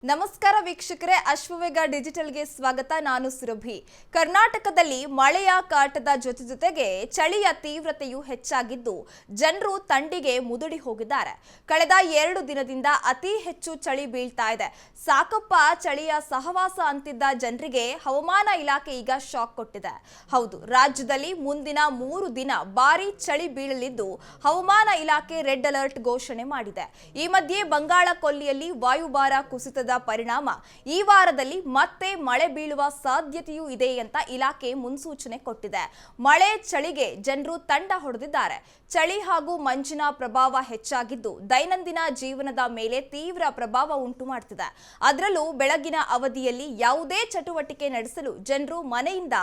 ನಮಸ್ಕಾರ ವೀಕ್ಷಕರೇ, ಅಶ್ವವೇಗ ಡಿಜಿಟಲ್ಗೆ ಸ್ವಾಗತ. ನಾನು ಸುರಭಿ. ಕರ್ನಾಟಕದಲ್ಲಿ ಮಳೆಯ ಕಾಟದ ಜೊತೆಗೆ ಚಳಿಯ ತೀವ್ರತೆಯು ಹೆಚ್ಚಾಗಿದ್ದು ಜನರು ಥಂಡಿಗೆ ಮುದುಡಿ ಹೋಗಿದ್ದಾರೆ. ಕಳೆದ 2 ದಿನದಿಂದ ಅತಿ ಹೆಚ್ಚು ಚಳಿ ಬೀಳ್ತಾ ಇದೆ. ಸಾಕಪ್ಪ ಚಳಿಯ ಸಹವಾಸ ಅಂತಿದ್ದ ಜನರಿಗೆ ಹವಾಮಾನ ಇಲಾಖೆ ಈಗ ಶಾಕ್ ಕೊಟ್ಟಿದೆ. ಹೌದು, ರಾಜ್ಯದಲ್ಲಿ ಮುಂದಿನ 3 ದಿನ ಭಾರೀ ಚಳಿ ಬೀಳಲಿದ್ದು ಹವಾಮಾನ ಇಲಾಖೆ ರೆಡ್ ಅಲರ್ಟ್ ಘೋಷಣೆ ಮಾಡಿದೆ. ಈ ಮಧ್ಯೆ ಬಂಗಾಳ ಕೊಲ್ಲಿಯಲ್ಲಿ ವಾಯುಭಾರ ಕುಸಿತದ ಪರಿಣಾಮ ಈ ವಾರದಲ್ಲಿ ಮತ್ತೆ ಮಳೆ ಬೀಳುವ ಸಾಧ್ಯತೆಯೂ ಇದೆ ಅಂತ ಇಲಾಖೆ ಮುನ್ಸೂಚನೆ ಕೊಟ್ಟಿದೆ. ಮಳೆ ಚಳಿಗೆ ಜನರು ತಂಡ ಹೊಡೆದಿದ್ದಾರೆ. ಚಳಿ ಹಾಗೂ ಮಂಜಿನ ಪ್ರಭಾವ ಹೆಚ್ಚಾಗಿದ್ದು ದೈನಂದಿನ ಜೀವನದ ಮೇಲೆ ತೀವ್ರ ಪ್ರಭಾವ ಉಂಟು ಮಾಡ್ತಿದೆ. ಅದರಲ್ಲೂ ಬೆಳಗಿನ ಅವಧಿಯಲ್ಲಿ ಯಾವುದೇ ಚಟುವಟಿಕೆ ನಡೆಸಲು ಜನರು ಮನೆಯಿಂದ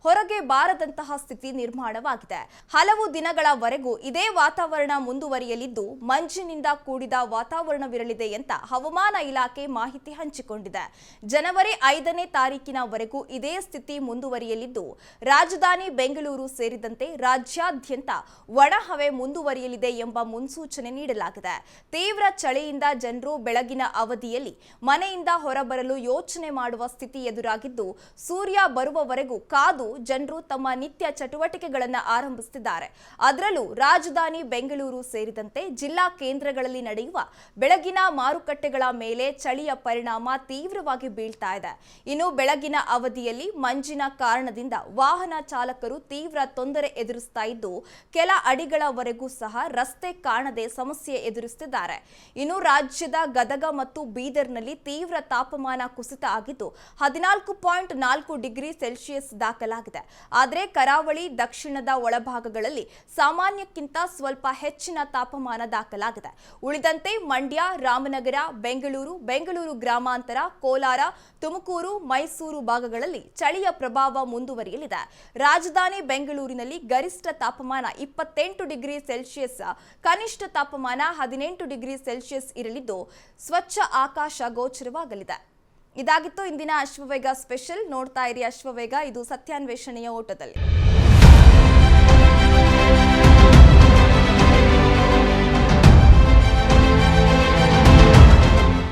ಹೊರಗೆ ಬಾರದಂತಹ ಸ್ಥಿತಿ ನಿರ್ಮಾಣವಾಗಿದೆ. ಹಲವು ದಿನಗಳವರೆಗೂ ಇದೇ ವಾತಾವರಣ ಮುಂದುವರಿಯಲಿದ್ದು ಮಂಜಿನಿಂದ ಕೂಡಿದ ವಾತಾವರಣವಿರಲಿದೆ ಅಂತ ಹವಾಮಾನ ಇಲಾಖೆ ಮಾಹಿತಿ ಹಂಚಿಕೊಂಡಿದೆ. ಜನವರಿ 5ನೇ ತಾರೀಕಿನವರೆಗೂ ಇದೇ ಸ್ಥಿತಿ ಮುಂದುವರಿಯಲಿದ್ದು ರಾಜಧಾನಿ ಬೆಂಗಳೂರು ಸೇರಿದಂತೆ ರಾಜ್ಯಾದ್ಯಂತ ಒಣಹವೆ ಮುಂದುವರಿಯಲಿದೆ ಎಂಬ ಮುನ್ಸೂಚನೆ ನೀಡಲಾಗಿದೆ. ತೀವ್ರ ಚಳಿಯಿಂದ ಜನರು ಬೆಳಗಿನ ಅವಧಿಯಲ್ಲಿ ಮನೆಯಿಂದ ಹೊರಬರಲು ಯೋಚನೆ ಮಾಡುವ ಸ್ಥಿತಿ ಎದುರಾಗಿದ್ದು ಸೂರ್ಯ ಬರುವವರೆಗೂ ಕಾದು ಜನರು ತಮ್ಮ ನಿತ್ಯ ಚಟುವಟಿಕೆಗಳನ್ನು ಆರಂಭಿಸುತ್ತಿದ್ದಾರೆ. ಅದರಲ್ಲೂ ರಾಜಧಾನಿ ಬೆಂಗಳೂರು ಸೇರಿದಂತೆ ಜಿಲ್ಲಾ ಕೇಂದ್ರಗಳಲ್ಲಿ ನಡೆಯುವ ಬೆಳಗಿನ ಮಾರುಕಟ್ಟೆಗಳ ಮೇಲೆ ಚಳಿಯ ಪರಿಣಾಮ ತೀವ್ರವಾಗಿ ಬೀಳ್ತಾ ಇದೆ. ಇನ್ನು ಬೆಳಗಿನ ಅವಧಿಯಲ್ಲಿ ಮಂಜಿನ ಕಾರಣದಿಂದ ವಾಹನ ಚಾಲಕರು ತೀವ್ರ ತೊಂದರೆ ಎದುರಿಸ್ತಾ ಇದ್ದು ಕೆಲ ಅಡಿಗಳವರೆಗೂ ಸಹ ರಸ್ತೆ ಕಾಣದೆ ಸಮಸ್ಯೆ ಎದುರಿಸುತ್ತಿದ್ದಾರೆ. ಇನ್ನು ರಾಜ್ಯದ ಗದಗ ಮತ್ತು ಬೀದರ್ನಲ್ಲಿ ತೀವ್ರ ತಾಪಮಾನ ಕುಸಿತ ಆಗಿದ್ದು 14.4 ಡಿಗ್ರಿ ಸೆಲ್ಸಿಯಸ್ ದಾಖಲಾಗಿದೆ. ಆದರೆ ಕರಾವಳಿ ದಕ್ಷಿಣದ ಒಳಭಾಗಗಳಲ್ಲಿ ಸಾಮಾನ್ಯಕ್ಕಿಂತ ಸ್ವಲ್ಪ ಹೆಚ್ಚಿನ ತಾಪಮಾನ ದಾಖಲಾಗಿದೆ. ಉಳಿದಂತೆ ಮಂಡ್ಯ, ರಾಮನಗರ, ಬೆಂಗಳೂರು ಗ್ರಾಮಾಂತರ, ಕೋಲಾರ, ತುಮಕೂರು, ಮೈಸೂರು ಭಾಗಗಳಲ್ಲಿ ಚಳಿಯ ಪ್ರಭಾವ ಮುಂದುವರಿಯಲಿದೆ. ರಾಜಧಾನಿ ಬೆಂಗಳೂರಿನಲ್ಲಿ ಗರಿಷ್ಠ ತಾಪಮಾನ 28 ಡಿಗ್ರಿ ಸೆಲ್ಸಿಯಸ್, ಕನಿಷ್ಠ ತಾಪಮಾನ 18 ಡಿಗ್ರಿ ಸೆಲ್ಸಿಯಸ್ ಇರಲಿದ್ದು ಸ್ವಚ್ಛ ಆಕಾಶ ಗೋಚರವಾಗಲಿದೆ. ಇದಾಗಿತ್ತು ಇಂದಿನ ಅಶ್ವವೇಗ ಸ್ಪೆಷಲ್. ನೋಡ್ತಾ ಇರಿ ಅಶ್ವವೇಗ, ಇದು ಸತ್ಯಾನ್ವೇಷಣೆಯ ಓಟದಲ್ಲಿ.